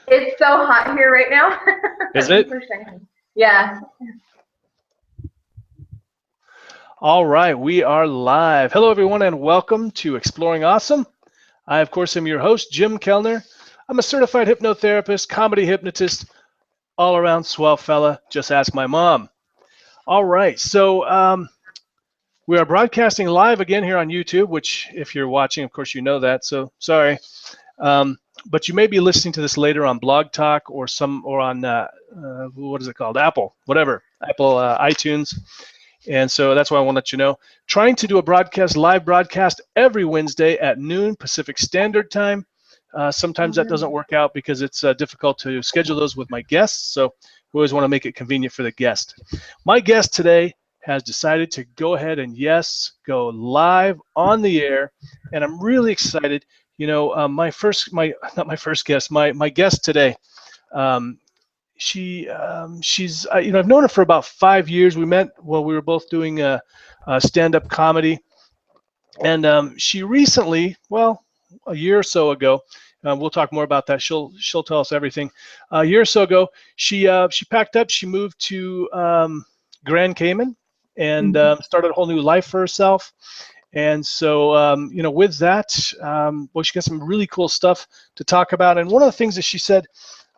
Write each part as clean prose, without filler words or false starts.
It's so hot here right now. Is it? Yeah. All right, we are live. Hello, everyone, and welcome to Exploring Awesome. I, of course, am your host, Jim Kellner. I'm a certified hypnotherapist, comedy hypnotist, all-around swell fella. Just ask my mom. All right, so we are broadcasting live again here on YouTube, which, if you're watching, of course, you know that. So sorry. But you may be listening to this later on Blog Talk or on what is it called? Apple, whatever, Apple iTunes. And so that's why I want to let you know. Trying to do a live broadcast every Wednesday at noon Pacific Standard Time. Sometimes that doesn't work out because it's difficult to schedule those with my guests. So we always want to make it convenient for the guest. My guest today has decided to go ahead and go live on the air, and I'm really excited. You know, my guest today. She's I've known her for about 5 years. We met while we were both doing stand-up comedy, and she recently, well, a year or so ago, we'll talk more about that. She'll tell us everything. A year or so ago, she packed up. She moved to Grand Cayman and started a whole new life for herself. And so, with that, well, she got some really cool stuff to talk about. And one of the things that she said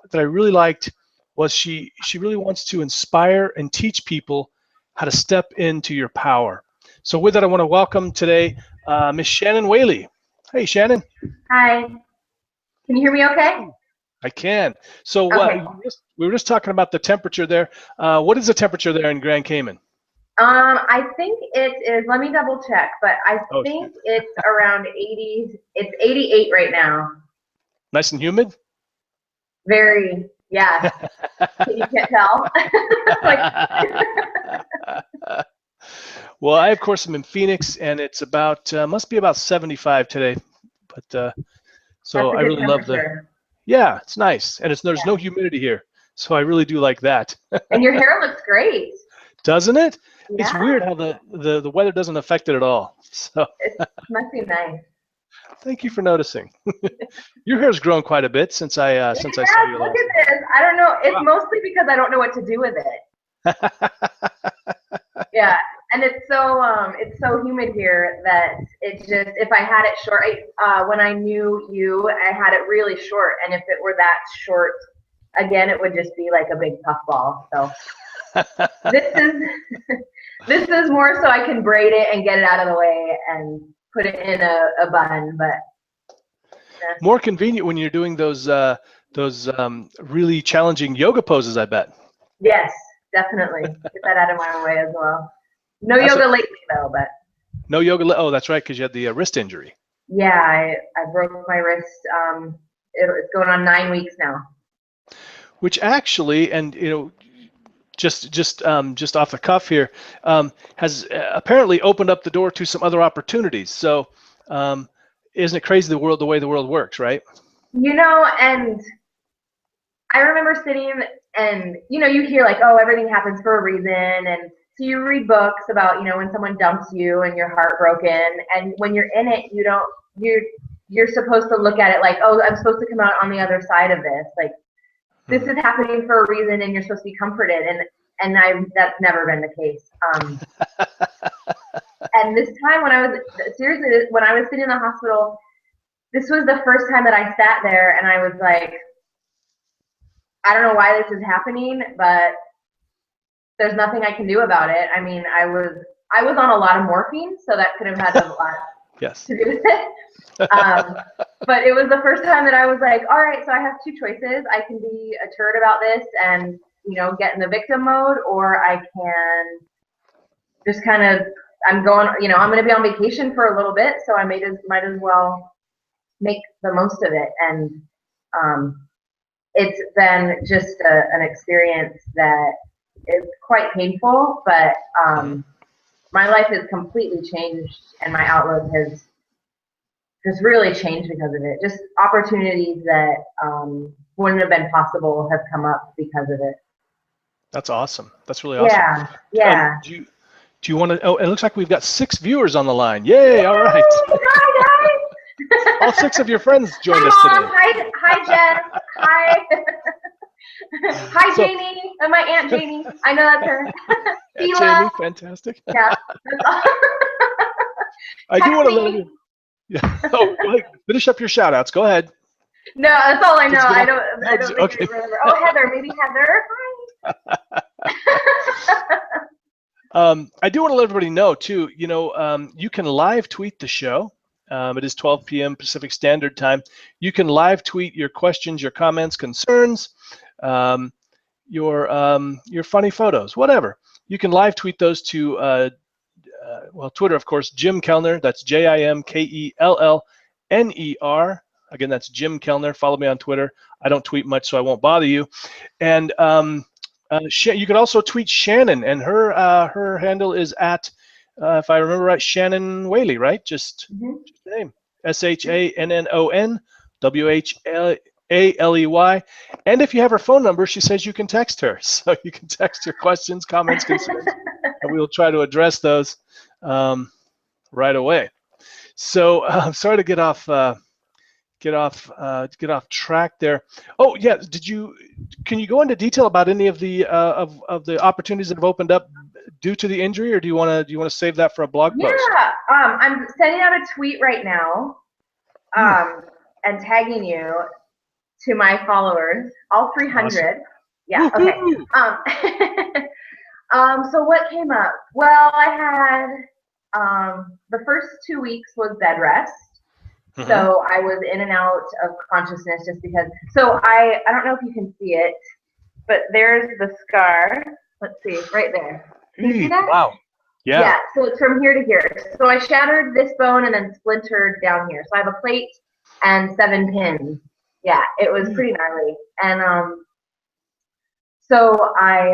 that I really liked was she really wants to inspire and teach people how to step into your power. So with that, I want to welcome today Miss Shannon Whaley. Hey, Shannon. Hi. Can you hear me okay? I can. So okay. We were just talking about the temperature there. What is the temperature there in Grand Cayman? I think it is, let me double check, but I think it's around 80, it's 88 right now. Nice and humid? Very, yeah. You can't tell. Well, I, of course, am in Phoenix, and it's about, must be about 75 today. But so I really love yeah, it's nice. And there's no humidity here. So I really do like that. And your hair looks great. Doesn't it? Yeah. It's weird how the weather doesn't affect it at all. So it must be nice. Thank you for noticing. Your hair's grown quite a bit since I saw you last. Look at this. I don't know. It's mostly because I don't know what to do with it. Yeah, and it's so humid here that it just, if I had it short, when I knew you, I had it really short, and if it were that short again, it would just be like a big puffball. So this is more so I can braid it and get it out of the way and put it in a bun, but more convenient when you're doing those really challenging yoga poses, I bet. Yes, definitely. Get that out of my way as well. No yoga lately though, but no yoga. Oh, that's right, because you had the wrist injury. Yeah, I broke my wrist. It's going on 9 weeks now. Which actually, and just off the cuff here, has apparently opened up the door to some other opportunities. So, isn't it crazy the way the world works, right? And I remember sitting and you hear like, oh, everything happens for a reason, and so you read books about when someone dumps you and you're heartbroken, and when you're in it, you're supposed to look at it like, oh, I'm supposed to come out on the other side of this, like this is happening for a reason, and you're supposed to be comforted, and that's never been the case. And this time when I was sitting in the hospital, this was the first time that I sat there and I was like, I don't know why this is happening, but there's nothing I can do about it. I mean, I was on a lot of morphine, so that could have had a lot to do with it. But it was the first time that I was like, all right, so I have two choices. I can be a turd about this and get in the victim mode, or I can just kind of, I'm going to be on vacation for a little bit, so I might as well make the most of it. And it's been just an experience that is quite painful, but my life has completely changed, and my outlook has just really changed because of it. Just opportunities that wouldn't have been possible have come up because of it. That's awesome. That's really awesome. Yeah. Do you want to? Oh, it looks like we've got 6 viewers on the line. Yay! All right. Hi guys. All 6 of your friends joined Hi, us Mom. today. Hi, Jess. Hi. Hi, Jamie. And my Aunt Jamie. I know that's her. Jamie, fantastic. Yeah. I do want to let you. Yeah. Oh, go ahead. Finish up your shout outs. Go ahead. No, that's all I know. I don't think okay. I remember. Oh, Heather. Maybe Heather. Hi. I do want to let everybody know too, you can live tweet the show. It is 12 p.m. Pacific Standard Time. You can live tweet your questions, your comments, concerns, your funny photos, whatever. You can live tweet those to, Twitter, of course, Jim Kellner. That's JimKellner. Again, that's Jim Kellner. Follow me on Twitter. I don't tweet much, so I won't bother you. And you can also tweet Shannon, and her handle is at, if I remember right, Shannon Whaley, right? Just the name. ShannonWhaley. And if you have her phone number, she says you can text her. So you can text your questions, comments, concerns, and we will try to address those right away. So I'm sorry to get off track there. Oh yeah, can you go into detail about any of the opportunities that have opened up due to the injury, or do you want to save that for a blog post? Yeah, I'm sending out a tweet right now, and tagging you to my followers, all 300. Awesome. Yeah. Okay. So what came up? Well, I had the first 2 weeks was bed rest. So I was in and out of consciousness just because. So I don't know if you can see it, but there's the scar. Let's see, right there. Can you see that? Wow. Yeah. Yeah. So it's from here to here. So I shattered this bone and then splintered down here. So I have a plate and 7 pins. Yeah, it was pretty gnarly. And so I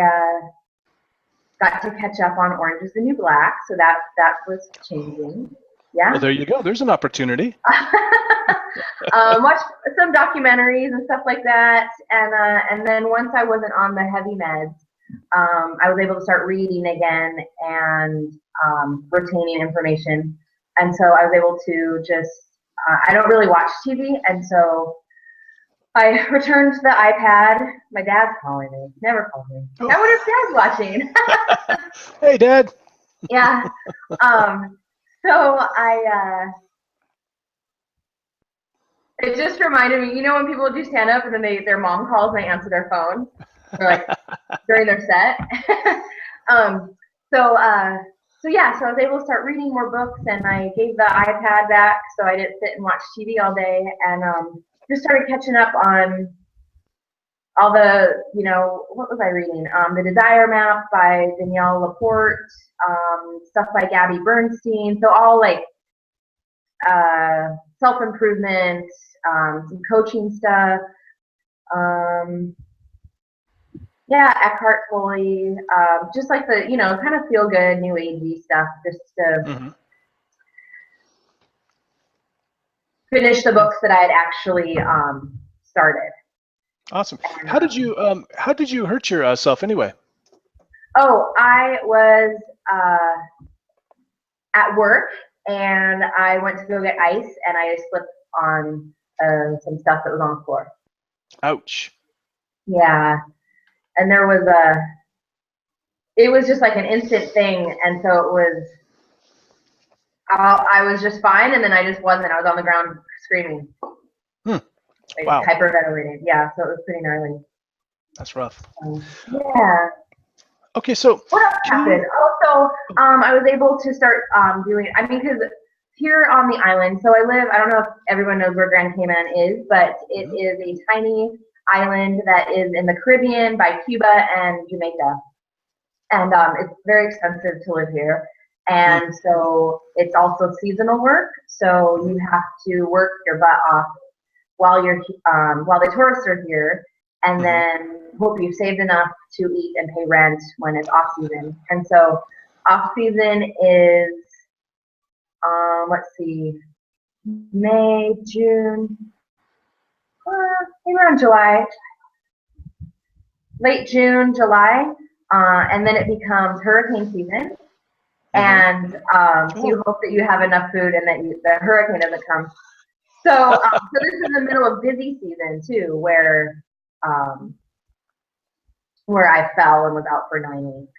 got to catch up on Orange is the New Black. So that was changing. Yeah. Well, there you go. There's an opportunity. Watch some documentaries and stuff like that, and then once I wasn't on the heavy meds, I was able to start reading again and retaining information, and so I was able to just. I don't really watch TV, and so I returned the iPad. My dad's calling me. Never calls me. Oh. I wonder if Dad's watching. Hey, Dad. Yeah. So it just reminded me, when people do stand up and then their mom calls and they answer their phone, or like during their set. So I was able to start reading more books, and I gave the iPad back so I didn't sit and watch TV all day, and just started catching up on all the, what was I reading? The Desire Map by Danielle Laporte, stuff by Gabby Bernstein. So all like self-improvement, some coaching stuff. Eckhart Tolle, just like the, kind of feel good, new agey stuff, just to finish the books that I had actually started. Awesome. How did you hurt yourself anyway? Oh, I was at work, and I went to go get ice, and I slipped on some stuff that was on the floor. Ouch. Yeah, and it was just like an instant thing, and so it was. I was just fine, and then I just wasn't. I was on the ground screaming. Wow. Hyperventilating. Yeah, so it was pretty gnarly. That's rough. Yeah. Okay, so what else happened? I was able to start doing. Because here on the island, so I don't know if everyone knows where Grand Cayman is, but it is a tiny island that is in the Caribbean by Cuba and Jamaica, and it's very expensive to live here. And so it's also seasonal work. So you have to work your butt off while the tourists are here, and then hope you've saved enough to eat and pay rent when it's off season. And so off season is, let's see, May, June, maybe around July, late June, July, and then it becomes hurricane season. And you hope that you have enough food and that the hurricane doesn't come. So this is the middle of busy season too, where I fell and was out for 9 weeks.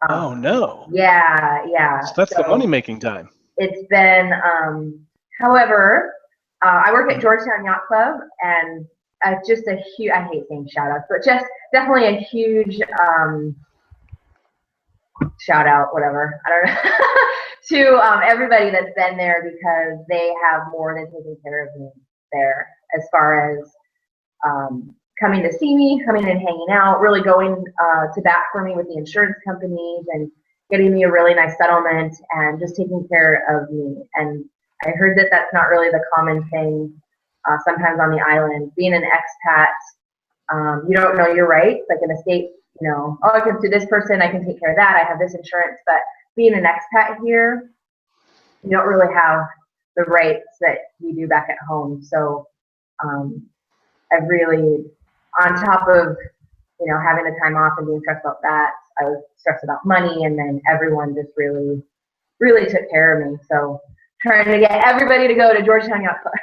Oh no. Yeah. So that's the money-making time. It's been, however, I work at Georgetown Yacht Club, and just a huge, I hate saying shout outs, but just definitely a huge shout out, whatever, I don't know, to everybody that's been there, because they have more than taken care of me there, as far as coming to see me, coming and hanging out, really going to bat for me with the insurance companies and getting me a really nice settlement and just taking care of me. And I heard that that's not really the common thing sometimes on the island. Being an expat, you don't know your rights. Like in a state, you know, oh, I can sue this person, I can take care of that, I have this insurance. But being an expat here, you don't really have the rights that you do back at home. So I've really, on top of, you know, having the time off and being stressed about that, I was stressed about money, and then everyone just really, really took care of me. So trying to get everybody to go to Georgetown Yacht Club.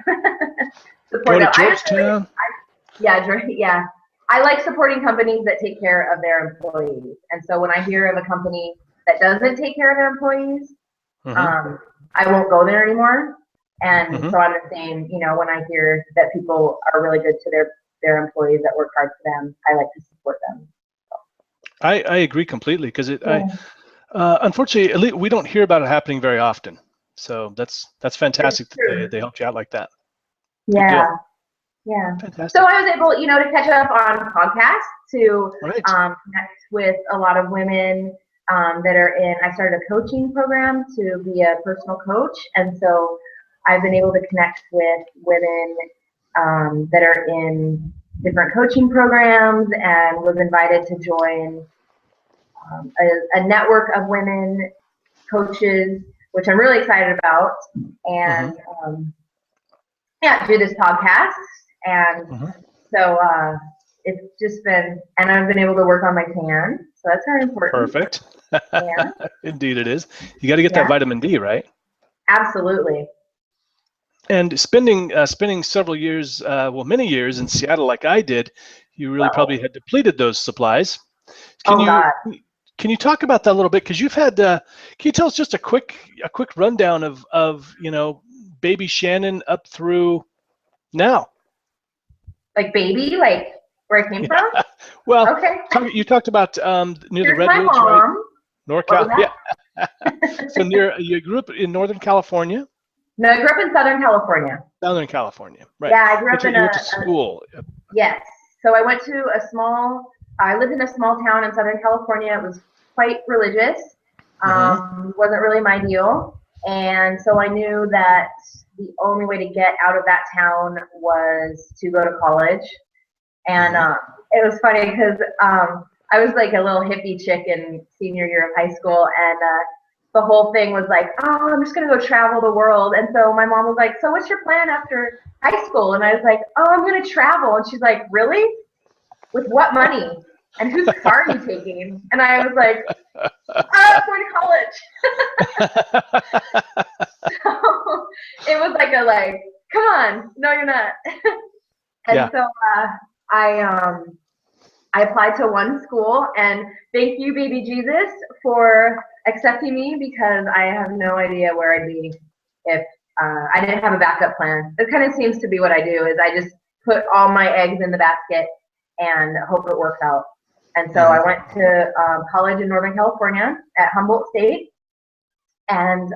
Go to Georgetown? Yeah. I like supporting companies that take care of their employees. And so when I hear of a company that doesn't take care of their employees, I won't go there anymore. And so I'm the same, you know, when I hear that people are really good to their employees that work hard for them, I like to support them. I agree completely, because unfortunately, at least we don't hear about it happening very often. So that's fantastic that they helped you out like that. Yeah. Fantastic. So I was able, you know, to catch up on podcasts, to connect with a lot of women that are in. I started a coaching program to be a personal coach, and so I've been able to connect with women that are in different coaching programs, and was invited to join a network of women coaches, which I'm really excited about, and do this podcast. And so it's just been, and I've been able to work on my tan, so that's very important. Perfect. Yeah. Indeed it is. You got to get that vitamin D, right? Absolutely. And spending several years, many years in Seattle, like I did, you really probably had depleted those supplies. Can you talk about that a little bit? Because you've had, can you tell us just a quick rundown of you know, baby Shannon up through now? Like baby, like where I came from? Well, okay. You talked about near the Redwoods, right? NorCal, yeah. So you grew up in Northern California? No, I grew up in Southern California. Southern California, right. Yeah, I grew up you went to school. Yes. So I went to I lived in a small town in Southern California. It was quite religious. Wasn't really my deal. And so I knew that the only way to get out of that town was to go to college. And it was funny because I was like a little hippie chick in senior year of high school, and the whole thing was like, oh, I'm just going to go travel the world. And so my mom was like, so what's your plan after high school? And I was like, oh, I'm going to travel. And she's like, really? With what money? And whose car are you taking? And I was like, I'm going to college. So it was like come on, no, you're not. And so I applied to one school, and thank you, baby Jesus, for accepting me, because I have no idea where I'd be if I didn't have a backup plan. It kind of seems to be what I do, is I just put all my eggs in the basket and hope it works out. And so I went to college in Northern California at Humboldt State, and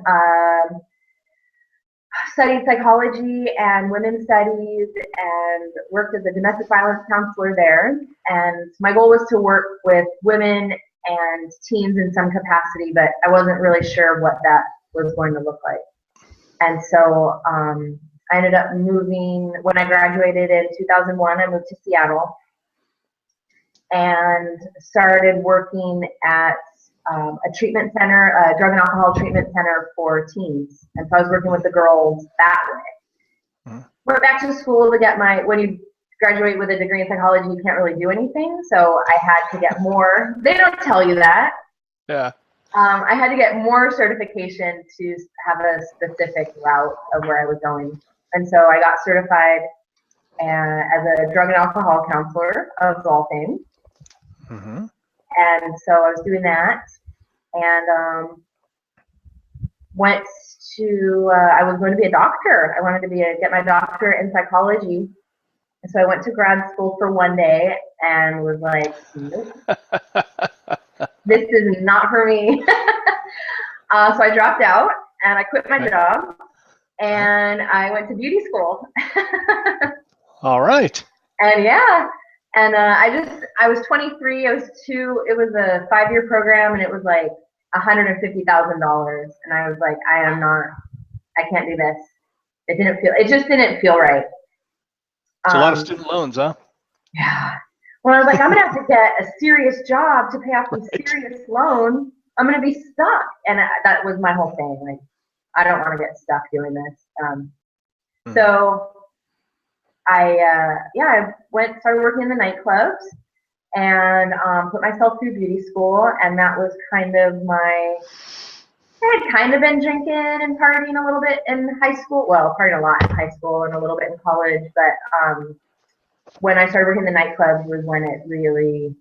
studied psychology and women's studies, and worked as a domestic violence counselor there. And my goal was to work with women and teens in some capacity, but I wasn't really sure what that was going to look like. And so I ended up moving, when I graduated in 2001, I moved to Seattle and started working at a treatment center, a drug and alcohol treatment center for teens. And so I was working with the girls that way. Went back to school to get when you graduate with a degree in psychology, you can't really do anything. So I had to get more. They don't tell you that. Yeah. I had to get more certification to have a specific route of where I was going. And so I got certified as a drug and alcohol counselor of all things. Mm-hmm. And so I was doing that, and went to. I was going to be a doctor. I wanted to get my doctorate in psychology. And so I went to grad school for one day and was like, nope, this is not for me. So I dropped out and I quit my job and I went to beauty school. All right. And yeah, and I was 23. It was a 5-year program and it was like $150,000. And I was like, I can't do this. It just didn't feel right. It's a lot of student loans, huh? Yeah. Well, I was like, I'm gonna have to get a serious job to pay off these serious loans. I'm gonna be stuck, and that was my whole thing. Like, I don't want to get stuck doing this. So I started working in the nightclubs and put myself through beauty school, and that was kind of I had kind of been drinking and partying a little bit in high school. Well, partying a lot in high school and a little bit in college, but when I started working in the nightclubs was when it really,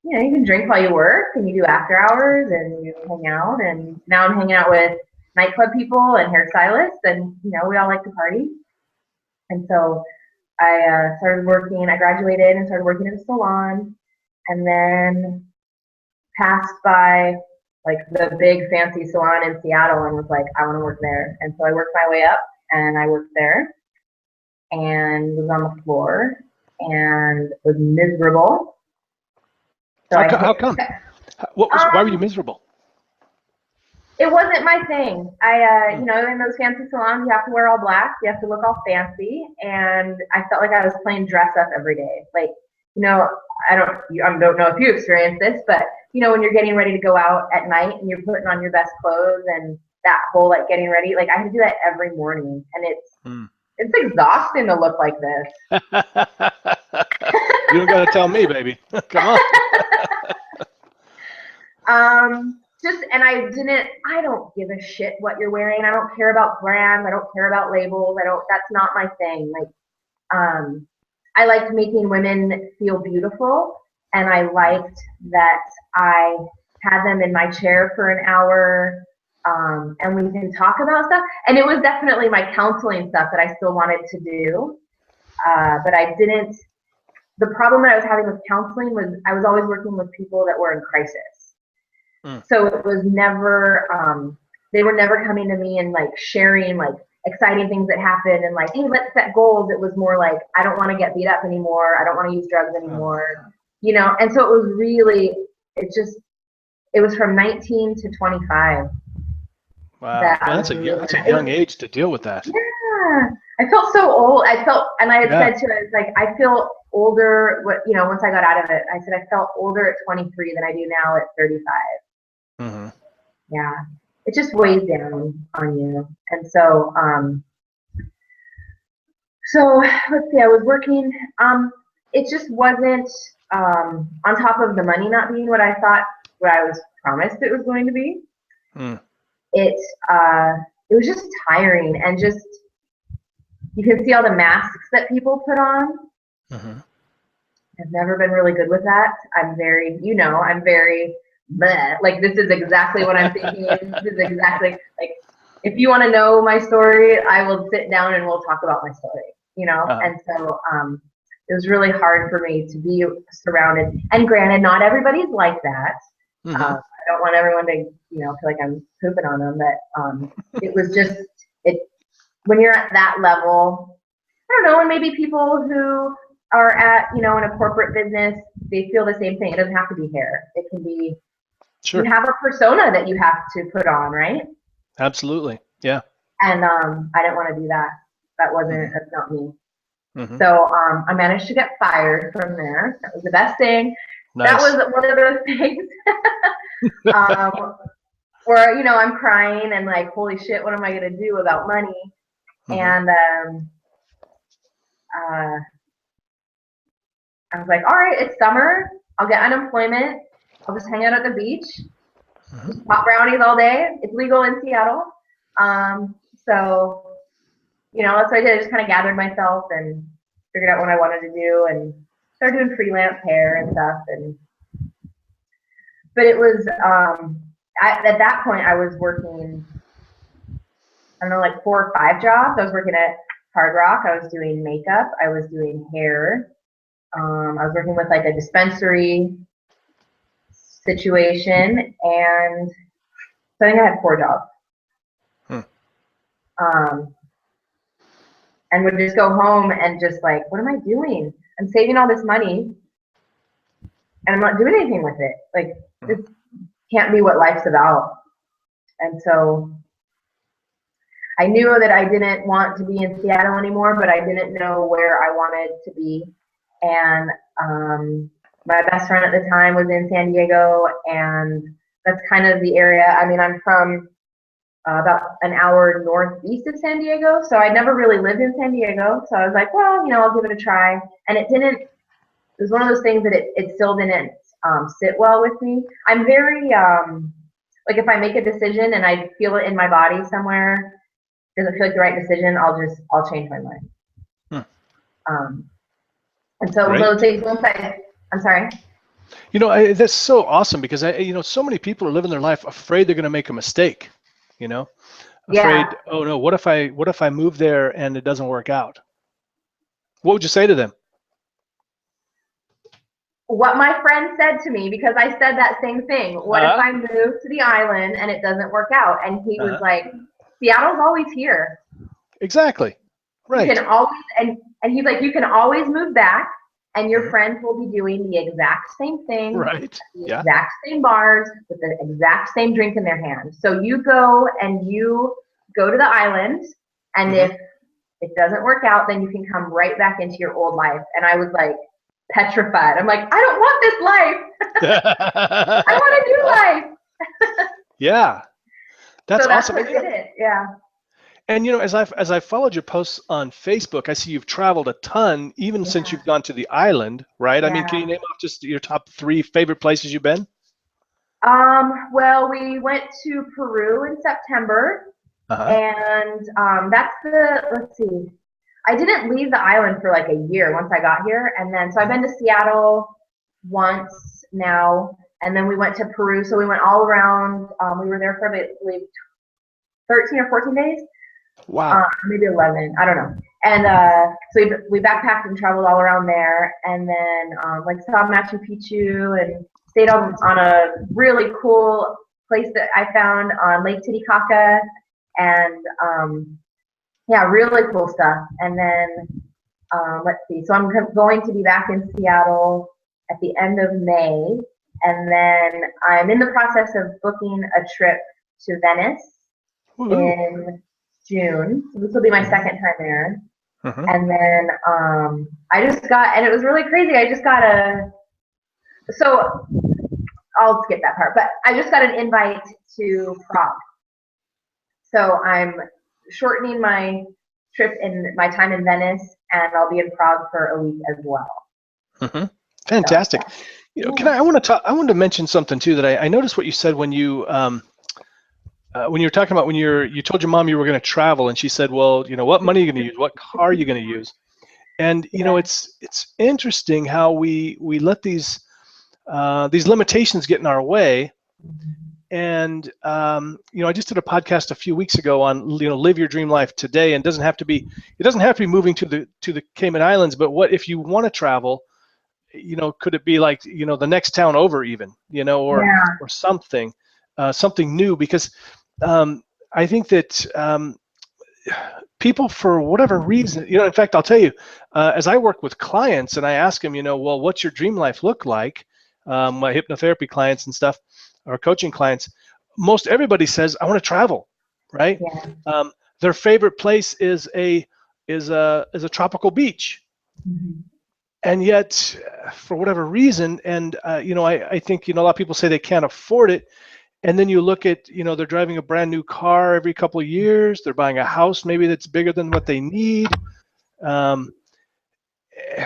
you can drink while you work and you do after hours and you hang out. And now I'm hanging out with nightclub people and hairstylists, and we all like to party. And so I graduated and started working in a salon, and then passed by like the big fancy salon in Seattle and was like, I want to work there. And so I worked my way up and I worked there and was on the floor and was miserable. So how come? Why were you miserable? It wasn't my thing. In those fancy salons, you have to wear all black. You have to look all fancy. And I felt like I was playing dress up every day. Like, I don't know if you experienced this, but when you're getting ready to go out at night and you're putting on your best clothes and that whole like getting ready, like I had to do that every morning, and it's exhausting to look like this. You don't gotta tell me, baby. Come on. And I don't give a shit what you're wearing. I don't care about brands. I don't care about labels. That's not my thing. Like, I liked making women feel beautiful, and I liked that I had them in my chair for an hour, and we can talk about stuff. And it was definitely my counseling stuff that I still wanted to do, but I didn't. The problem that I was having with counseling was I was always working with people that were in crisis. So it was never, they were never coming to me and like sharing like exciting things that happened and like, hey, let's set goals. It was more like, I don't want to get beat up anymore. I don't want to use drugs anymore, and so it was really, it was from 19 to 25. Wow, that's a young age to deal with that. Yeah, I felt so old. And I had said to her, I was like, I feel older, once I got out of it, I said, I felt older at 23 than I do now at 35. Mm-hmm. Yeah, it just weighs down on you. And so, let's see, I was working, it just wasn't, on top of the money not being what I was promised it was going to be. It was just tiring, and just, you can see all the masks that people put on. Mm-hmm. I've never been really good with that. I'm very bleh. Like, this is exactly what I'm thinking. This is exactly, like, if you want to know my story, I will sit down and we'll talk about my story, And so it was really hard for me to be surrounded. And granted, not everybody's like that. Mm-hmm. I don't want everyone to, feel like I'm pooping on them, but it was just, when you're at that level, I don't know, and maybe people who are at, in a corporate business, they feel the same thing. It doesn't have to be hair. It can be, you have a persona that you have to put on, right? Absolutely. Yeah. And I didn't want to do that. That's not me. Mm-hmm. So I managed to get fired from there. That was the best thing. Nice. That was one of those things where, I'm crying and like, holy shit, what am I going to do about money? Mm-hmm. And I was like, all right, it's summer. I'll get unemployment. I'll just hang out at the beach. Just pop brownies all day. It's legal in Seattle. So you know, that's what I did. I just kind of gathered myself and figured out what I wanted to do and started doing freelance hair and stuff. But it was, at that point I was working, I don't know, like 4 or 5 jobs. I was working at Hard Rock. I was doing makeup. I was doing hair. I was working with like a dispensary situation, and so I think I had 4 jobs. And would just go home and just like, what am I doing? I'm saving all this money and I'm not doing anything with it. Like, this can't be what life's about. And so I knew that I didn't want to be in Seattle anymore, but I didn't know where I wanted to be. And my best friend at the time was in San Diego, and that's kind of the area. I mean, I'm from about an hour northeast of San Diego, so I'd never really lived in San Diego. So I was like, well, you know, I'll give it a try. And it was one of those things that it still didn't sit well with me. I'm very, like if I make a decision and I feel it in my body somewhere, doesn't feel like the right decision, I'll change my mind. And so Great. those things, I'm sorry. You know, that's so awesome because you know, so many people are living their life afraid they're going to make a mistake. You know, afraid. Yeah. Oh no, what if I move there and it doesn't work out? What would you say to them? What my friend said to me, because I said that same thing. What if I move to the island and it doesn't work out? And he was like, Seattle's always here. Exactly. Right. You can always, and he's like, you can always move back, and your friends will be doing the exact same thing, right? The exact same bars with the exact same drink in their hand. So you go to the island, and if it doesn't work out, then you can come right back into your old life. And I was like petrified. I'm like, I don't want this life. I want a new life. Yeah, that's awesome. What I did. Yeah. And you know, as I've followed your posts on Facebook, I see you've traveled a ton, even since you've gone to the island, right? I mean, can you name off just your top 3 favorite places you've been? Well, we went to Peru in September, and that's let's see, I didn't leave the island for like a year once I got here, and then so I've been to Seattle once now, and then we went to Peru, so we went all around. We were there for I believe 13 or 14 days. Wow. Maybe 11, I don't know. And so we backpacked and traveled all around there, and then like saw Machu Picchu and stayed on a really cool place that I found on Lake Titicaca, and yeah, really cool stuff. And then let's see, so I'm going to be back in Seattle at the end of May, and then I'm in the process of booking a trip to Venice in June. So this will be my second time there. And then I just got, and it was really crazy, I just got so I'll skip that part, but I just got an invite to Prague. So I'm shortening my trip in my time in Venice, and I'll be in Prague for a week as well. Fantastic. So, you know, I wanted to mention something too, that I noticed what you said when you were talking about when you told your mom you were going to travel, and she said, well, you know, what money are you going to use? What car are you going to use? And, you know, it's interesting how we let these limitations get in our way. And, you know, I just did a podcast a few weeks ago on, you know, live your dream life today. And it doesn't have to be moving to the Cayman Islands, but what if you want to travel, you know, could it be like, you know, the next town over even, you know, or something new? Because I think that people, for whatever reason, you know, in fact, I'll tell you, as I work with clients and I ask them, you know, well, what's your dream life look like? My hypnotherapy clients and stuff, or coaching clients, most everybody says, I want to travel, right? Their favorite place is a tropical beach. And yet, for whatever reason, and you know, I think, you know, a lot of people say they can't afford it. And then you look at, you know, they're driving a brand new car every couple of years. They're buying a house maybe that's bigger than what they need.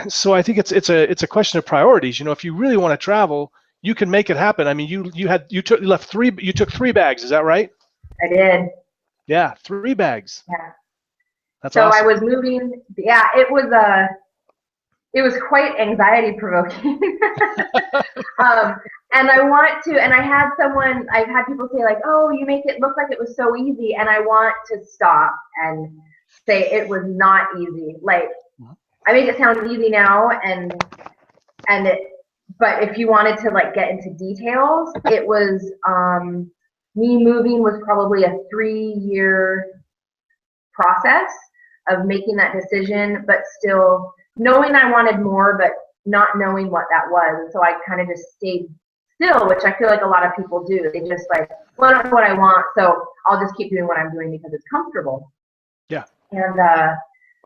So I think it's a question of priorities. You know, if you really want to travel, you can make it happen. I mean, you took 3 bags. Is that right? I did. Yeah, 3 bags. Yeah. That's So I awesome. was moving. Yeah, it was quite anxiety provoking. And I've had people say like, oh, you make it look like it was so easy. And I want to stop and say it was not easy. Like, I make it sound easy now, but if you wanted to like get into details, it was, me moving was probably a 3-year process of making that decision, but still knowing I wanted more, but not knowing what that was. And so I kind of just stayed still, which I feel like a lot of people do. They just like, well, I don't know what I want, so I'll just keep doing what I'm doing because it's comfortable. Yeah. And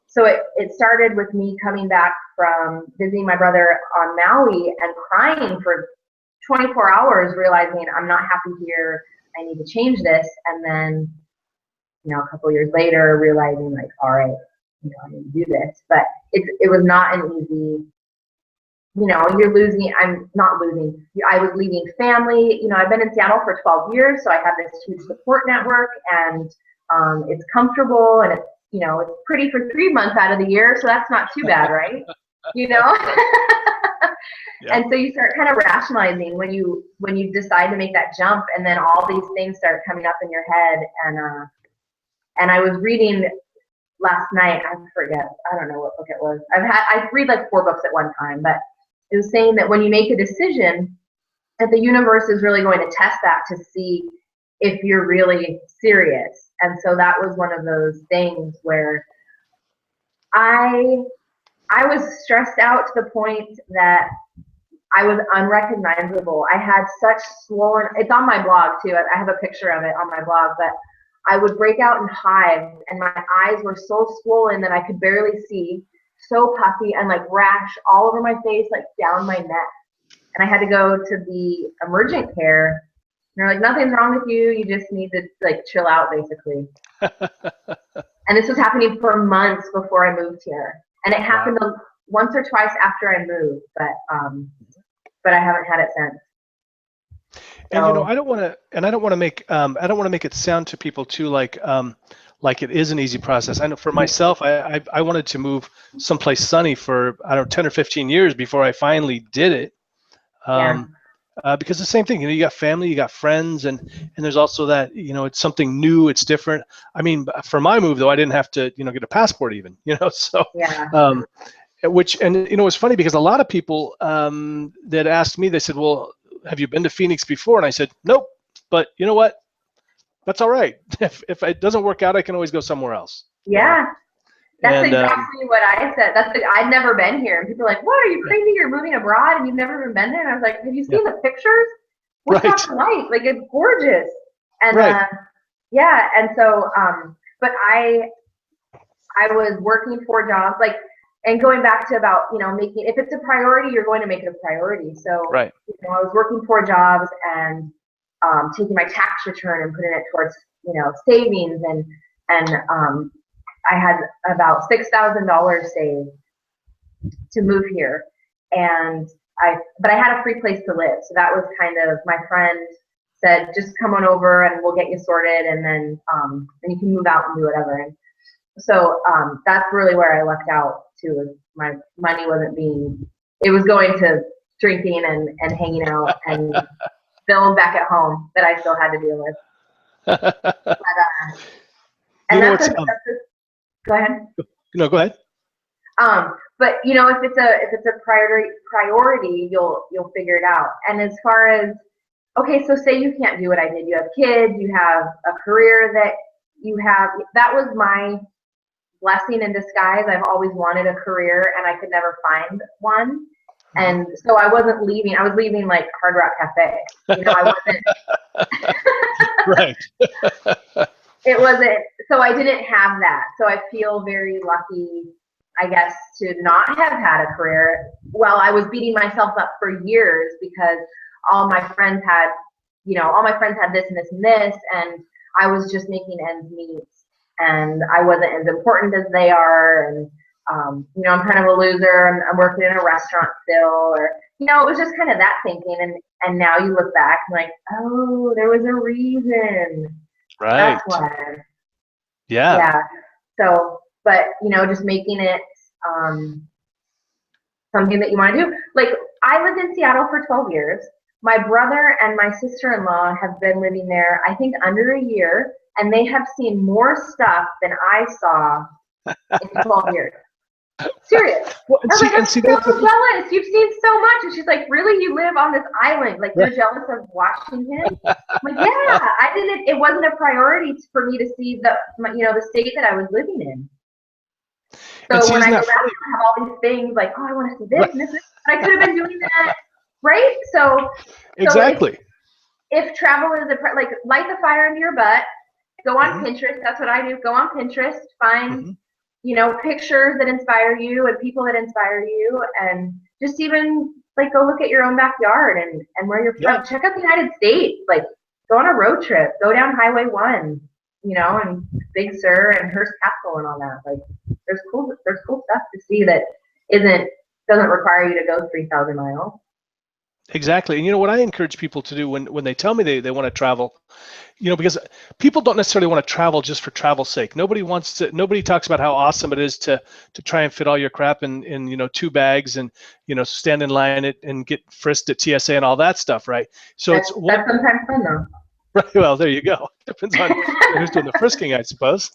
so it started with me coming back from visiting my brother on Maui and crying for 24 hours, realizing I'm not happy here. I need to change this. And then, a couple years later, realizing like, all right, I need to do this. But it was not an easy, I'm not losing. I was leaving family. I've been in Seattle for 12 years, so I have this huge support network, and it's comfortable, and it's pretty for 3 months out of the year, so that's not too bad, right? Yeah. And so you start kind of rationalizing when you decide to make that jump, and then all these things start coming up in your head. And I was reading last night, I forget, I don't know what book it was. I read like 4 books at one time, but it was saying that when you make a decision, that the universe is really going to test that to see if you're really serious. And so that was one of those things where I was stressed out to the point that I was unrecognizable. I had such swollen, it's on my blog too. I have a picture of it on my blog, but I would break out in hives, and my eyes were so swollen that I could barely see, so puffy, and like rash all over my face, like down my neck. And I had to go to the emergent care. And they're like, nothing's wrong with you. You just need to like chill out, basically. And this was happening for months before I moved here. And it happened once or twice after I moved, but I haven't had it since. And I don't want to make it sound to people too like it is an easy process. I know for myself, I wanted to move someplace sunny for 10 or 15 years before I finally did it. Because the same thing, you got family, you got friends, and there's also that it's something new, it's different. I mean, for my move though, I didn't have to get a passport even, so it's funny because a lot of people that asked me, they said, well, have you been to Phoenix before? And I said, nope, but you know what? That's all right. If it doesn't work out, I can always go somewhere else. Yeah. That's exactly what I said. I'd never been here. And people are like, what, are you crazy? You're moving abroad and you've never even been there? And I was like, have you seen the pictures? What's that like? Like, it's gorgeous. And and so, but I was working 4 jobs, like, and going back to about, making, if it's a priority, you're going to make it a priority. So, I was working 4 jobs and taking my tax return and putting it towards, savings, and I had about $6,000 saved to move here, but I had a free place to live. So that was kind of, my friend said, just come on over and we'll get you sorted, and then you can move out and do whatever. And so that's really where I lucked out too. Was my money it was going to drinking and hanging out and bills back at home that I still had to deal with. But, go ahead. No, go ahead. But if it's a priority, you'll figure it out. And as far as, okay, so say you can't do what I did. You have kids, you have a career that was my blessing in disguise. I've always wanted a career and I could never find one. And so I wasn't leaving. I was leaving like Hard Rock Cafe. I wasn't. Right. It wasn't. So I didn't have that. So I feel very lucky, I guess, to not have had a career. Well, I was beating myself up for years because all my friends had this and this and this, and I was just making ends meet, and I wasn't as important as they are, and I'm kind of a loser. I'm working in a restaurant still, or it was just kind of that thinking. And now you look back and like, oh, there was a reason. Right. That's why. Yeah. So but you know, just making it something that you want to do. Like, I lived in Seattle for 12 years. My brother and my sister-in-law have been living there, I think, under a year, and they have seen more stuff than I saw in 12 years. Serious. I'm like, I'm so jealous. You've seen so much. And she's like, really? You live on this island? Like, you're jealous of Washington? I'm like, yeah. I didn't. It wasn't a priority for me to see the state that I was living in. So when I go back, I have all these things like, oh, I want to see this and this. But I could have been doing that, right? So exactly. If travel is like, light the fire into your butt. Go on Pinterest. That's what I do. Go on Pinterest. Find pictures that inspire you and people that inspire you, and just even like go look at your own backyard and where you're from. Check out the United States. Like, go on a road trip. Go down Highway 1. And Big Sur and Hearst Castle and all that. Like, there's cool stuff to see that doesn't require you to go 3,000 miles. Exactly. And what I encourage people to do when they tell me they want to travel, because people don't necessarily want to travel just for travel's sake. Nobody talks about how awesome it is to try and fit all your crap in 2 bags and stand in line and get frisked at TSA and all that stuff, right? So that's sometimes fun though. Right. Well, there you go. Depends on who's doing the frisking, I suppose.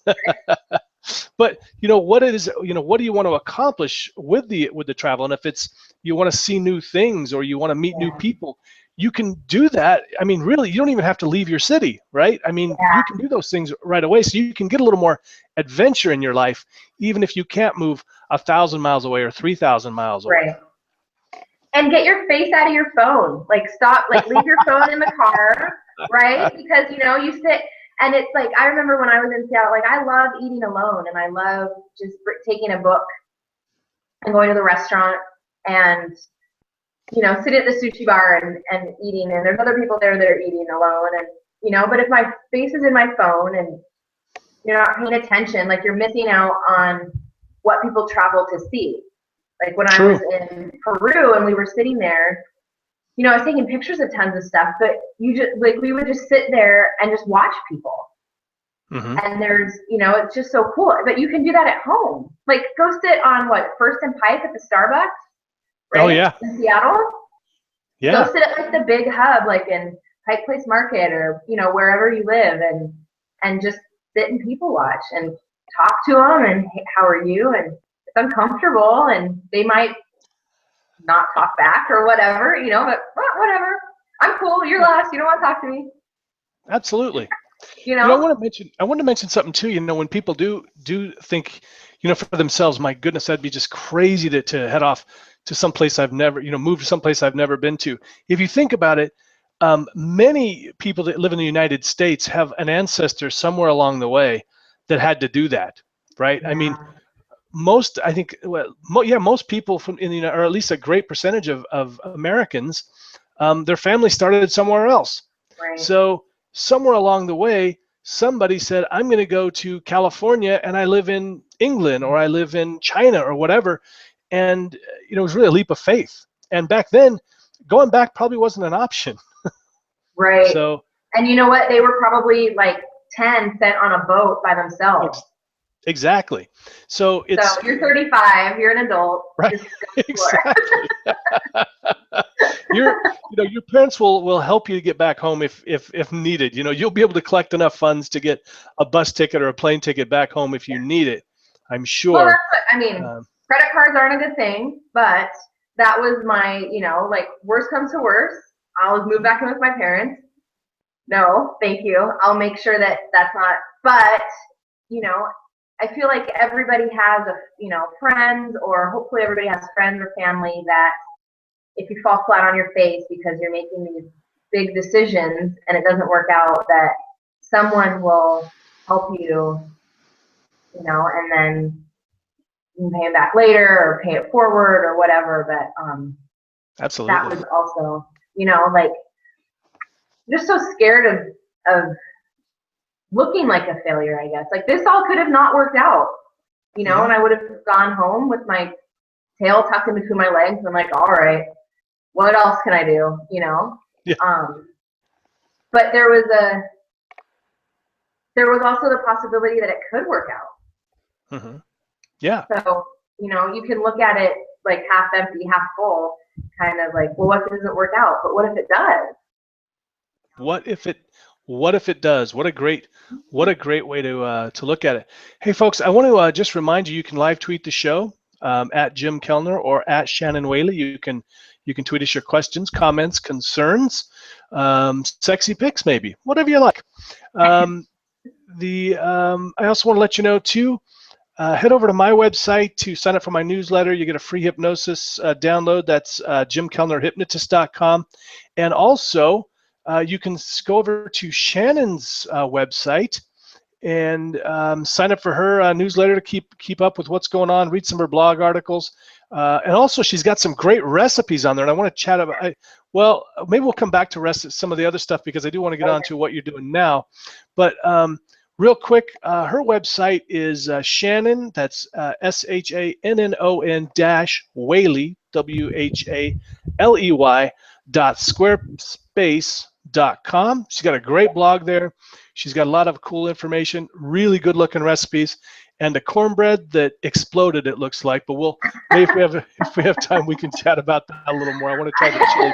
But what it is, what do you want to accomplish with the travel? And if it's you want to see new things or you want to meet new people, you can do that. I mean, really, you don't even have to leave your city, right? I mean, you can do those things right away. So you can get a little more adventure in your life, even if you can't move 1,000 miles away or 3,000 miles away. Right. And get your face out of your phone. Like, stop. Like, leave your phone in the car, right? Because you sit. And it's like, I remember when I was in Seattle, like, I love eating alone, and I love just taking a book and going to the restaurant and, sitting at the sushi bar and eating. And there's other people there that are eating alone. And, but if my face is in my phone and you're not paying attention, like, you're missing out on what people travel to see. Like, when I was in Peru and we were sitting there, I was taking pictures of tons of stuff, but we would just sit there and just watch people. And there's, it's just so cool. But you can do that at home. Like, go sit on First and Pike at the Starbucks, right? Oh yeah. In Seattle. Yeah. Go sit at like the big hub, like in Pike Place Market or wherever you live, and just sit and people watch and talk to them and, hey, how are you? And it's uncomfortable, and they might not talk back or whatever, but whatever. I'm cool. You're lost. You don't want to talk to me. Absolutely. I want to mention something too. When people do think, for themselves, my goodness, that'd be just crazy to head off to someplace I've never, move to someplace I've never been to. If you think about it, many people that live in the United States have an ancestor somewhere along the way that had to do that, right? Yeah. I mean, most people or at least a great percentage of Americans, their family started somewhere else. Right. So somewhere along the way, somebody said, I'm going to go to California and I live in England or I live in China or whatever. And, it was really a leap of faith. And back then, going back probably wasn't an option. Right. So, and you know what? They were probably like 10 sent on a boat by themselves. Exactly. So you're 35, you're an adult. Right. Exactly. Your parents will help you to get back home if needed. You'll be able to collect enough funds to get a bus ticket or a plane ticket back home if you need it, I'm sure. Well, that's what, credit cards aren't a good thing, but that was my, like, worst comes to worst, I'll move back in with my parents. No, thank you. I'll make sure that's not, but, I feel like everybody has friends, or hopefully everybody has friends or family that if you fall flat on your face because you're making these big decisions and it doesn't work out, that someone will help you, and then you can pay it back later or pay it forward or whatever. But absolutely, that was also, like, just so scared of looking like a failure, I guess. Like, this all could have not worked out, and I would have gone home with my tail tucked in between my legs and I'm like, all right, what else can I do, Yeah. But there was also the possibility that it could work out. Yeah. So, you can look at it like half empty, half full, kind of like, well, what if it doesn't work out? But what if it does? What if it does? What a great way to look at it. Hey folks, I want to just remind you, you can live tweet the show at Jim Kellner or at Shannon Whaley. You can tweet us your questions, comments, concerns, sexy pics, maybe, whatever you like. I also want to let you know too. Head over to my website to sign up for my newsletter. You get a free hypnosis download. That's jimkellnerhypnotist.com. And also, you can go over to Shannon's website and sign up for her newsletter to keep up with what's going on, read some of her blog articles. And also, she's got some great recipes on there. And I want to chat about, well, maybe we'll come back to some of the other stuff because I do want to get on to what you're doing now. But real quick, her website is Shannon, that's SHANNON Whaley, WHALEY .squarespace.com. She's got a great blog there. She's got a lot of cool information, really good looking recipes, and the cornbread that exploded, it looks like. But we'll maybe if we have time, we can chat about that a little more. I want to try the chili.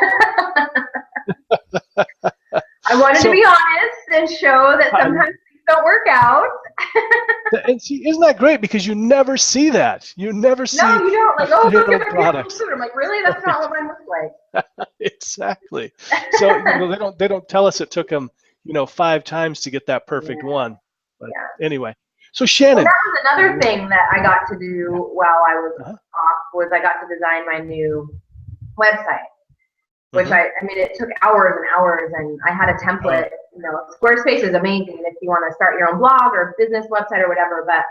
I wanted to be honest and show that sometimes things don't work out. And see, isn't that great? Because you never see that. You never see. No, you don't. Like, oh, look at my products. food. I'm like, really? That's not what mine looks like. Exactly. So they don't tell us it took them 5 times to get that perfect one. But anyway, so Shannon. Well, that was another thing that I got to do while I was off, was I got to design my new website, which I mean, it took hours and hours, and I had a template. Squarespace is amazing if you want to start your own blog or business website or whatever, but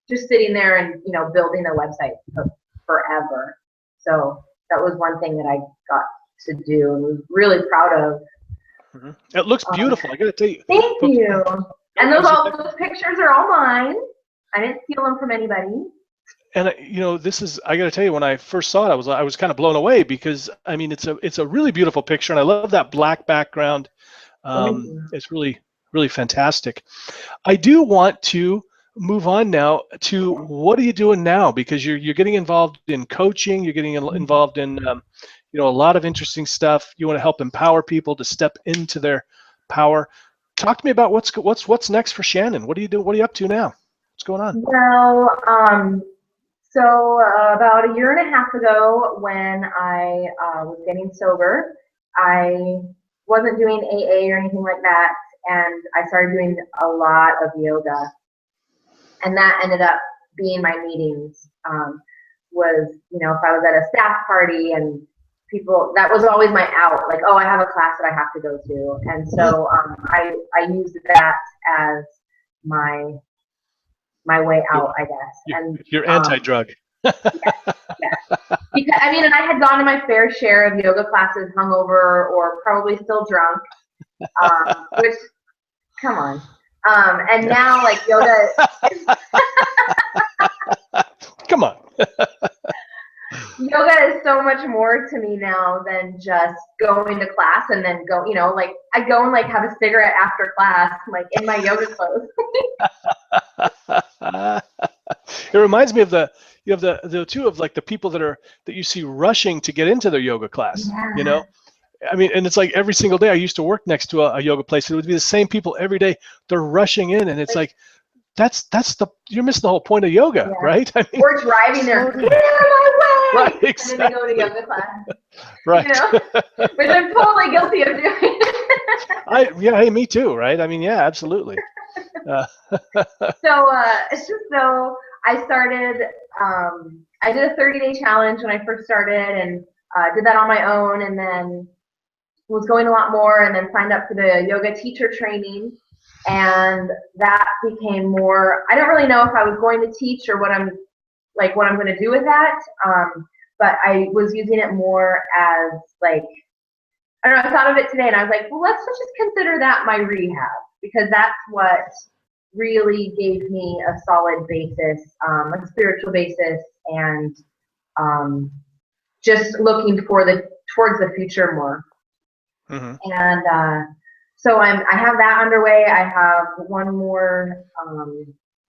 just sitting there and building a website took forever. So that was one thing that I got to do and was really proud of. It looks beautiful. I got to tell you. Thank you. And those pictures are all mine. I didn't steal them from anybody. And this is, I got to tell you, when I first saw it, I was kind of blown away because I mean it's a really beautiful picture, and I love that black background. It's really, really fantastic. I do want to move on now to what are you doing now, because you're getting involved in coaching, you're getting involved in a lot of interesting stuff. You want to help empower people to step into their power. Talk to me about what's next for Shannon. What are you doing? What are you up to now? What's going on? Well, so about a year and a half ago, when I was getting sober, I wasn't doing AA or anything like that, and I started doing a lot of yoga, and that ended up being my meetings. Was if I was at a staff party and people, that was always my out, like, oh, I have a class that I have to go to, and so I used that as my way out, I guess. And you're anti-drug. Yes. Because I mean, and I had gone to my fair share of yoga classes hungover or probably still drunk, which, come on. And now, like, yoga is come on. Yoga is so much more to me now than just going to class and then go, like, I go and like have a cigarette after class, like in my yoga clothes. It reminds me of the two of like the people that you see rushing to get into their yoga class. Yeah. I mean, and it's like every single day. I used to work next to a yoga place. It would be the same people every day. They're rushing in, and it's like you're missing the whole point of yoga, right? I mean, we're driving there. Get out of my way! Right, exactly. And then they go to yoga class. Right. Which I'm totally guilty of doing. Hey, me too, right? I mean, yeah, absolutely. So I started, I did a 30-day challenge when I first started, and did that on my own, and then was going a lot more, and then signed up for the yoga teacher training, and that became more, I don't really know if I was going to teach or what I'm going to do with that, but I was using it more as like, I don't know, I thought of it today and I was like, well, let's just consider that my rehab, because that's what really gave me a solid basis, a spiritual basis, and just looking towards the future more. And so I have that underway. I have one more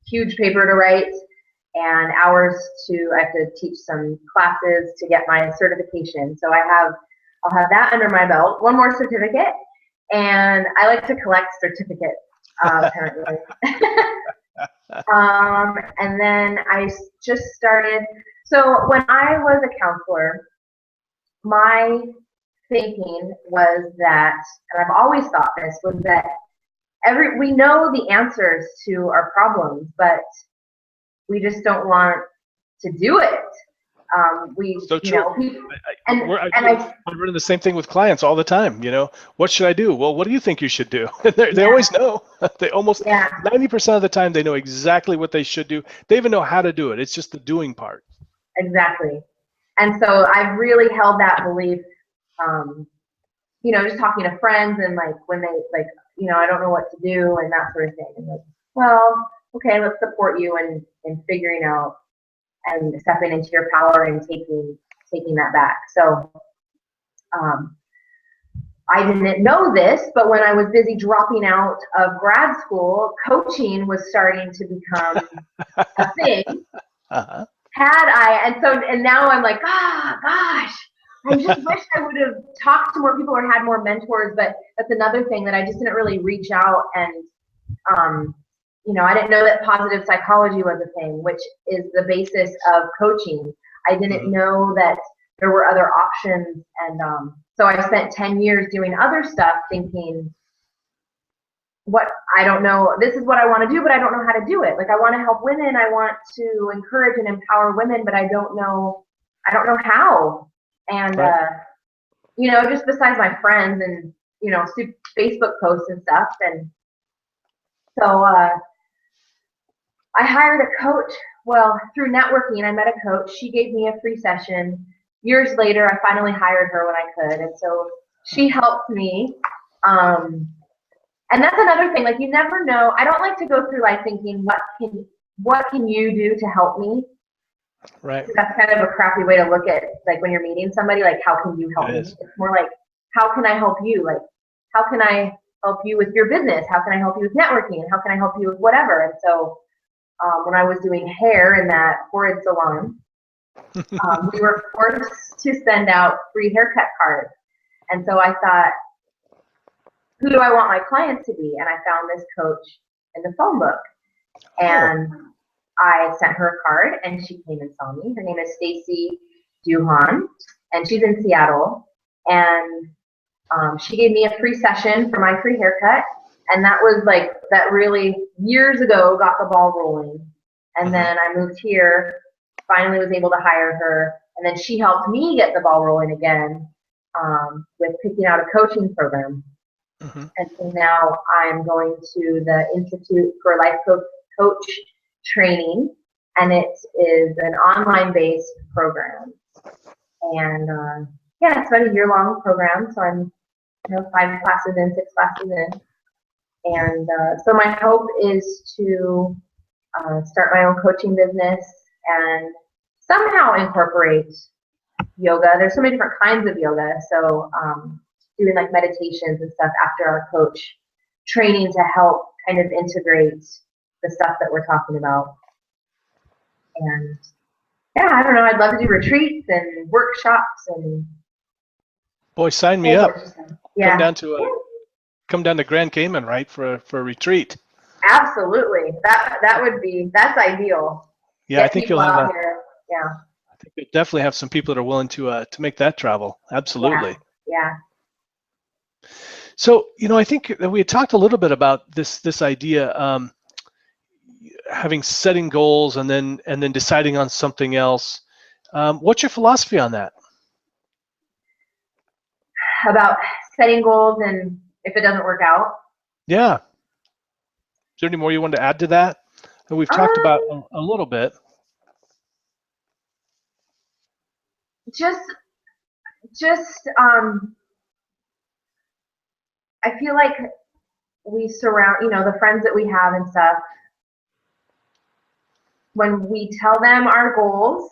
huge paper to write, and hours I have to teach some classes to get my certification. So I'll have that under my belt, one more certificate, and I like to collect certificates, apparently. And then I just started, so when I was a counselor, my thinking was that, and I've always thought this, was that we know the answers to our problems, but we just don't want to do it. So true. I'm running the same thing with clients all the time. What should I do? Well, what do you think you should do? They always know. They almost 90% of the time they know exactly what they should do. They even know how to do it. It's just the doing part. Exactly. And so I've really held that belief, just talking to friends and like when they I don't know what to do and that sort of thing. And like, well, okay, let's support you in figuring out and stepping into your power and taking that back. So I didn't know this, but when I was busy dropping out of grad school, coaching was starting to become a thing. Uh-huh. And now I'm like, gosh, I just wish I would have talked to more people or had more mentors, but that's another thing that I just didn't really reach out and I didn't know that positive psychology was a thing, which is the basis of coaching. I didn't know that there were other options. And so I spent 10 years doing other stuff thinking, I don't know, this is what I want to do, but I don't know how to do it. Like, I want to help women. I want to encourage and empower women, but I don't know how. And, just besides my friends and, Facebook posts and stuff. And so, I hired a coach. Well, through networking, I met a coach. She gave me a free session. Years later, I finally hired her when I could. And so she helped me. And that's another thing. Like, you never know. I don't like to go through life thinking, what can you do to help me? Right. That's kind of a crappy way to look at, like, when you're meeting somebody, like, how can you help me? It's more like, how can I help you? Like, how can I help you with your business? How can I help you with networking? How can I help you with whatever? And so when I was doing hair in that horrid salon, we were forced to send out free haircut cards. And so I thought, who do I want my clients to be? And I found this coach in the phone book. And I sent her a card, and she came and saw me. Her name is Stacy Duhan, and she's in Seattle. And she gave me a free session for my free haircut. And that was like, that really years ago got the ball rolling. And then I moved here, finally was able to hire her. And then she helped me get the ball rolling again with picking out a coaching program. And so now I'm going to the Institute for Life Coach Training, and it is an online-based program. And it's about a year-long program. So I'm 5 classes in, 6 classes in. And so my hope is to start my own coaching business and somehow incorporate yoga. There's so many different kinds of yoga. So doing like meditations and stuff after our coach training to help kind of integrate the stuff that we're talking about. And I don't know, I'd love to do retreats and workshops and. Boy, sign me up. Yeah. Come down to Grand Cayman, right, for a retreat. Absolutely. That's ideal. Yeah, I think you'll have I think you'll definitely have some people that are willing to make that travel. Absolutely. Yeah. So, I think that we had talked a little bit about this idea, having setting goals and then deciding on something else. What's your philosophy on that? About setting goals and if it doesn't work out? Yeah. Is there any more you want to add to that? That we've talked about a little bit. Just I feel like we surround, the friends that we have and stuff, when we tell them our goals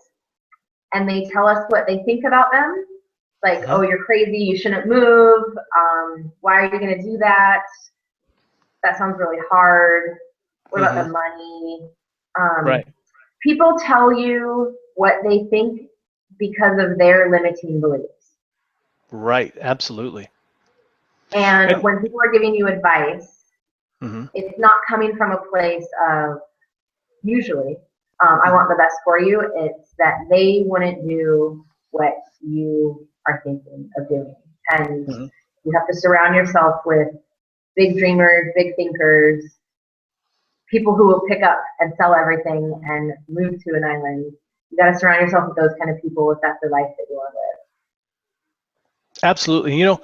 and they tell us what they think about them, like, oh, you're crazy, you shouldn't move, why are you going to do that? That sounds really hard. What about the money? Right. people tell you what they think because of their limiting beliefs. Right. Absolutely. And when people are giving you advice, it's not coming from a place of, usually, I want the best for you. It's that they wouldn't do what you are thinking of doing. And you have to surround yourself with big dreamers, big thinkers, people who will pick up and sell everything and move to an island. You got to surround yourself with those kind of people if that's the life that you want to live. Absolutely. You know,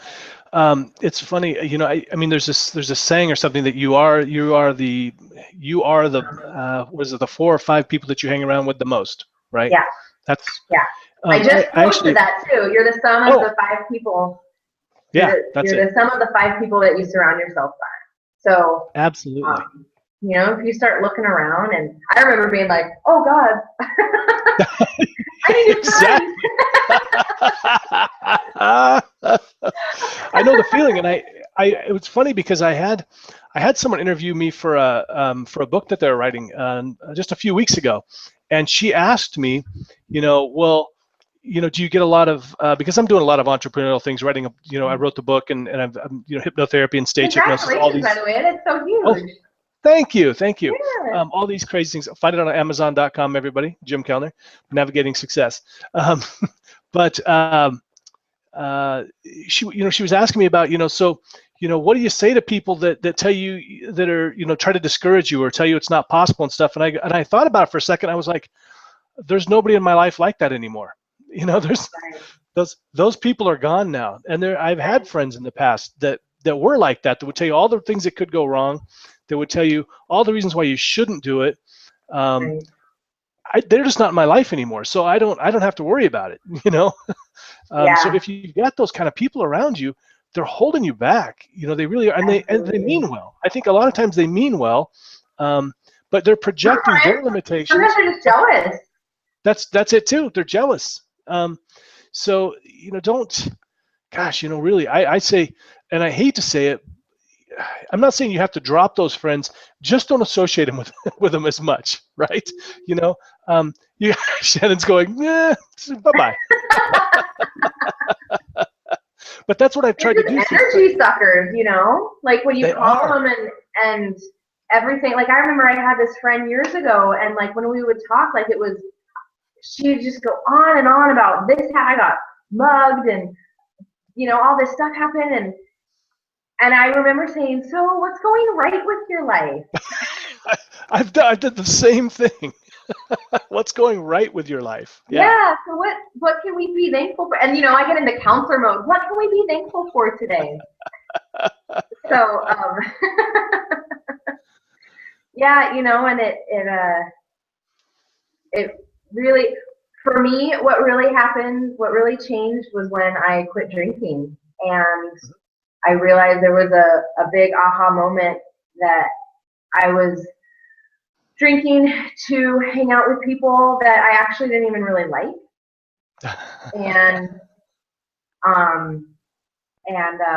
it's funny. You know, I mean, there's a saying or something that you are the what is it, the 4 or 5 people that you hang around with the most, right? Yeah. That's I just posted that too. You're the sum of the 5 people. Yeah, you're the sum of the 5 people that you surround yourself by. So absolutely. You know, if you start looking around, and I remember being like, "Oh God, I need a friend." I know the feeling, and it was funny because I had someone interview me for a book that they're writing just a few weeks ago, and she asked me, you know, well, you know, do you get a lot of because I'm doing a lot of entrepreneurial things, writing a, you know, I wrote the book and I'm you know, hypnotherapy and stage hypnosis, all these. By the way, that's so huge. Oh, thank you. Yeah. All these crazy things. Find it on Amazon.com. Everybody, Jim Kellner, Navigating Success. But she, you know, she was asking me about, you know, so, you know, what do you say to people that tell you, that are, you know, try to discourage you or tell you it's not possible and stuff? And I thought about it for a second. I was like, there's nobody in my life like that anymore. You know, there's those people are gone now. And I've had friends in the past that were like that would tell you all the things that could go wrong. That would tell you all the reasons why you shouldn't do it. They're just not in my life anymore, so I don't have to worry about it, you know. So if you've got those kind of people around you, they're holding you back. You know, they really are, and they mean well. I think a lot of times they mean well, but they're projecting their limitations. Sometimes they're just jealous. That's it too. They're jealous. So you know, don't. Gosh, you know, really, I say, and I hate to say it. I'm not saying you have to drop those friends. Just don't associate them with them as much, right? You know, Shannon's going, bye-bye. But that's what I've tried to do. Energy suckers, you know, like when you call them and everything. Like I remember I had this friend years ago, and like when we would talk, like she'd just go on and on about this. How I got mugged, and you know, all this stuff happened, and I remember saying, "So what's going right with your life?" I did the same thing. What's going right with your life? Yeah. So what can we be thankful for? And you know, I get into counselor mode. What can we be thankful for today? So yeah, you know, and it really, for me, what really happened, what really changed was when I quit drinking, and I realized there was a big aha moment that I was drinking to hang out with people that I actually didn't even really like. And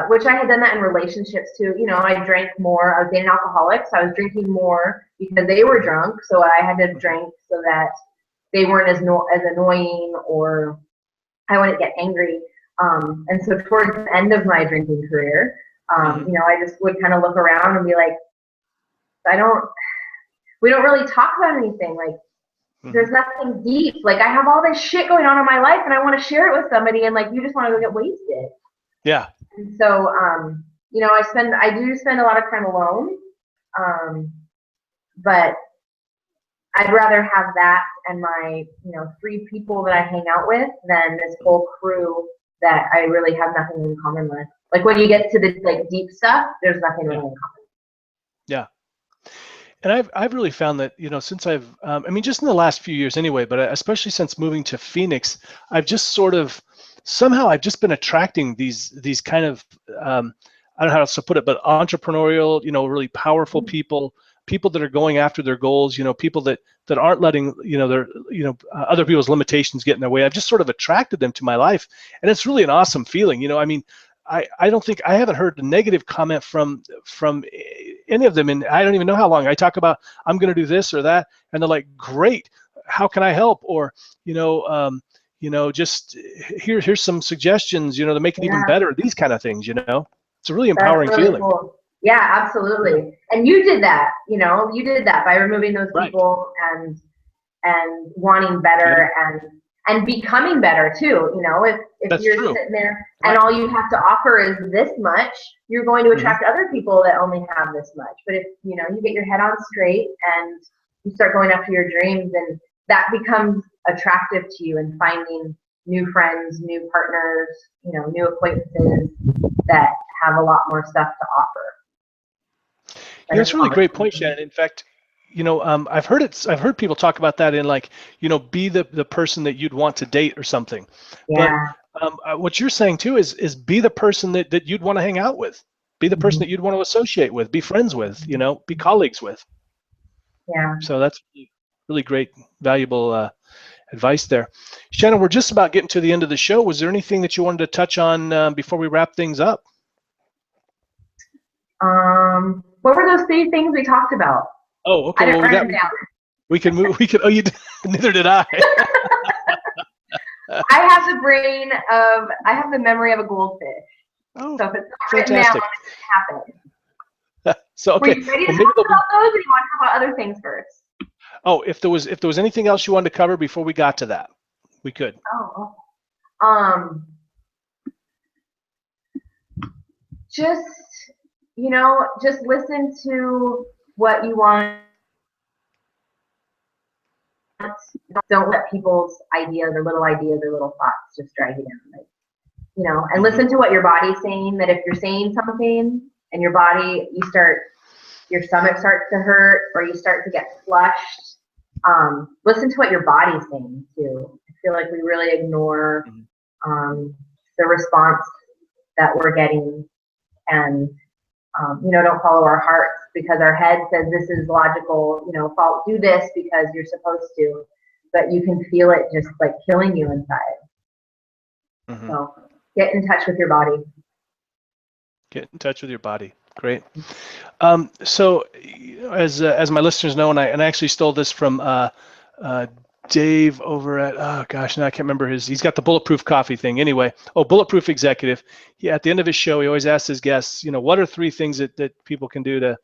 which I had done that in relationships too. You know, I drank more. I was dating alcoholics. So I was drinking more because they were drunk. So I had to drink so that they weren't as annoying, or I wouldn't get angry. And so towards the end of my drinking career, you know, I just would kind of look around and be like, we don't really talk about anything. Like, there's nothing deep. Like, I have all this shit going on in my life and I want to share it with somebody, and like, you just want to go get wasted. Yeah. And so, you know, I do spend a lot of time alone. But I'd rather have that and my, you know, 3 people that I hang out with than this whole crew that I really have nothing in common with. Like when you get to the like deep stuff, there's nothing really in common. Yeah. And I've really found that, you know, since I mean, just in the last few years anyway, but especially since moving to Phoenix, I've just sort of, somehow I've just been attracting these kind of, I don't know how else to put it, but entrepreneurial, you know, really powerful people that are going after their goals, you know, people that aren't letting, you know, their, you know, other people's limitations get in their way. I've just sort of attracted them to my life. And it's really an awesome feeling. You know, I mean, I don't think, I haven't heard a negative comment from any of them, and I don't even know how long. I talk about, I'm going to do this or that, and they're like, great. how can I help? Or, just here's some suggestions, to make it even better. These kind of things, it's a really empowering That's really feeling. cool. Yeah, absolutely. And you did that, you did that by removing those people and wanting better and becoming better too. If you're sitting there and all you have to offer is this much, you're going to attract other people that only have this much. But if you get your head on straight and you start going after your dreams, and that becomes attractive to you, and finding new friends, new partners, new acquaintances that have a lot more stuff to offer. That's a really great point, Shannon. In fact, I've heard people talk about that in be the person that you'd want to date or something. Yeah. But what you're saying too is be the person that you'd want to hang out with, be the person that you'd want to associate with, be friends with, be colleagues with. Yeah. So that's really great, valuable advice there. Shannon, we're just about getting to the end of the show. Was there anything that you wanted to touch on before we wrap things up? What were those three things we talked about? Oh, okay. We can move. Oh, you neither did I. I have the memory of a goldfish. Oh, so if it's not written down, it happens. So okay. Were you ready to talk about those, or do you want to talk about other things first? Oh, if there was anything else you wanted to cover before we got to that, we could. Just listen to what you want. Don't let people's ideas or little thoughts just drag you down. And listen to what your body's saying. That if you're saying something and your body, your stomach starts to hurt, or you start to get flushed, listen to what your body's saying too. I feel like we really ignore the response that we're getting, and don't follow our hearts because our head says this is logical, do this because you're supposed to, but you can feel it just like killing you inside. So get in touch with your body. Get in touch with your body. Great. So as my listeners know, and I actually stole this from Dave over at, now I can't remember he's got the Bulletproof Coffee thing. Anyway, Bulletproof Executive. At the end of his show, he always asks his guests, what are three things that people can do to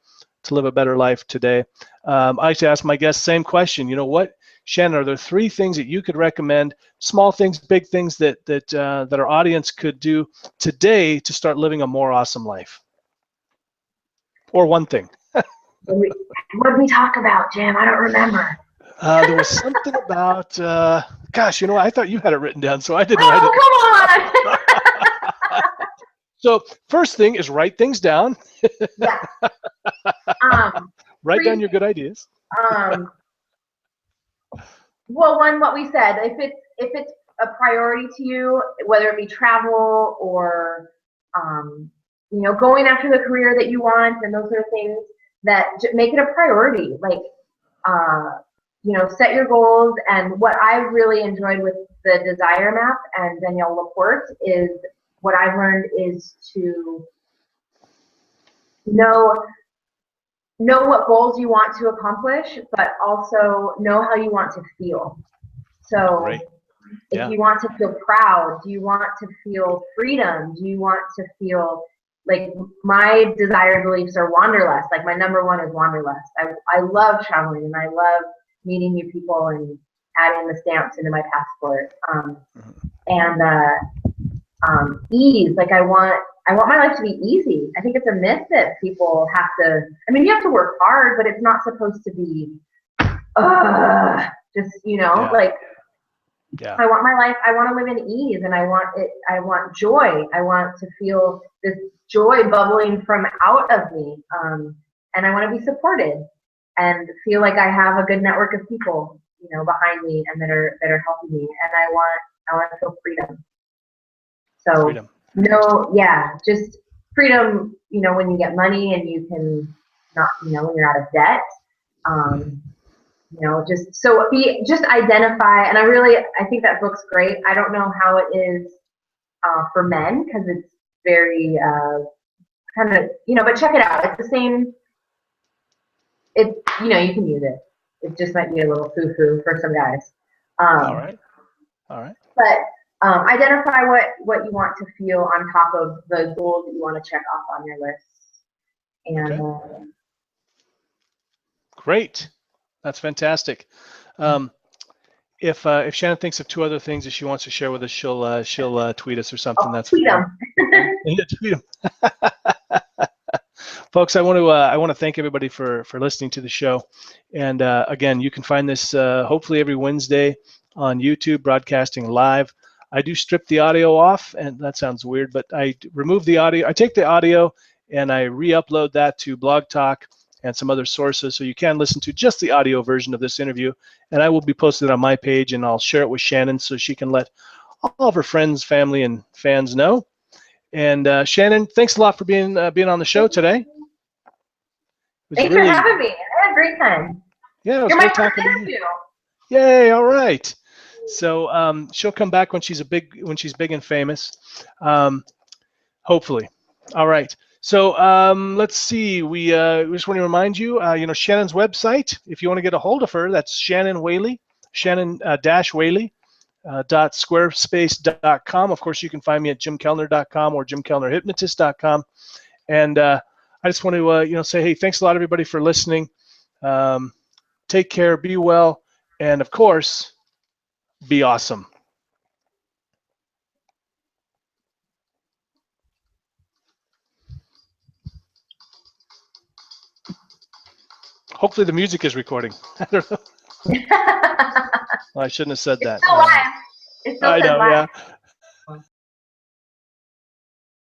live a better life today? I like to ask my guests same question. What, Shannon, are there three things that you could recommend, small things, big things that our audience could do today to start living a more awesome life? Or one thing. What did we talk about, Jim? I don't remember. There was something about, I thought you had it written down, so I didn't write it. Oh, come on! So first thing is write things down. Yeah. Write down your good ideas. Well, what we said, if it's a priority to you, whether it be travel or going after the career that you want and those sort of things, that make it a priority. Set your goals. And what I really enjoyed with the Desire Map and Danielle LaPorte is what I've learned is to know what goals you want to accomplish, but also know how you want to feel. So if you want to feel proud, do you want to feel freedom? Do you want to feel like my desired beliefs are wanderlust? Like my number one is wanderlust. I love traveling and I love meeting new people and adding the stamps into my passport. Ease. Like I want my life to be easy. I think it's a myth that people have to. I mean, you have to work hard, but it's not supposed to be. I want my life. I want to live in ease, and I want joy. I want to feel this joy bubbling from out of me, and I want to be supported and feel like I have a good network of people, behind me and that are helping me. And I want to feel freedom. So freedom. Just freedom. When you get money and you can not, when you're out of debt. Just identify. And I think that book's great. I don't know how it is for men because it's very but check it out. It's the same. You can use it. it just might be a little foo-foo for some guys. All right. But identify what you want to feel on top of the goals that you want to check off on your list. And Okay. Great. That's fantastic. If Shannon thinks of 2 other things that she wants to share with us, she'll tweet us or something. That's tweet them. Yeah, tweet them. Folks, I want to thank everybody for listening to the show. And again, you can find this hopefully every Wednesday on YouTube, broadcasting live. I do strip the audio off, and that sounds weird, but I remove the audio. I take the audio and I re-upload that to Blog Talk and some other sources, so you can listen to just the audio version of this interview. And I will be posted on my page, and I'll share it with Shannon so she can let all of her friends, family, and fans know. And Shannon, thanks a lot for being on the show today. Thanks for having me. I had a great time. Yeah, it was You're great my talking first to you. interview. Yay! All right. So she'll come back when she's big and famous, hopefully. All right. So let's see. We just want to remind you, Shannon's website. If you want to get a hold of her, that's Shannon Whaley, Shannon-Whaley. .squarespace.com. Of course, you can find me at jimkellner.com or jimkellnerhypnotist.com. And I just want to say, hey, thanks a lot, everybody, for listening. Take care, be well, and of course, be awesome. Hopefully the music is recording. I don't know. Well, I shouldn't have said that. It's still live. It's still I know, live. yeah.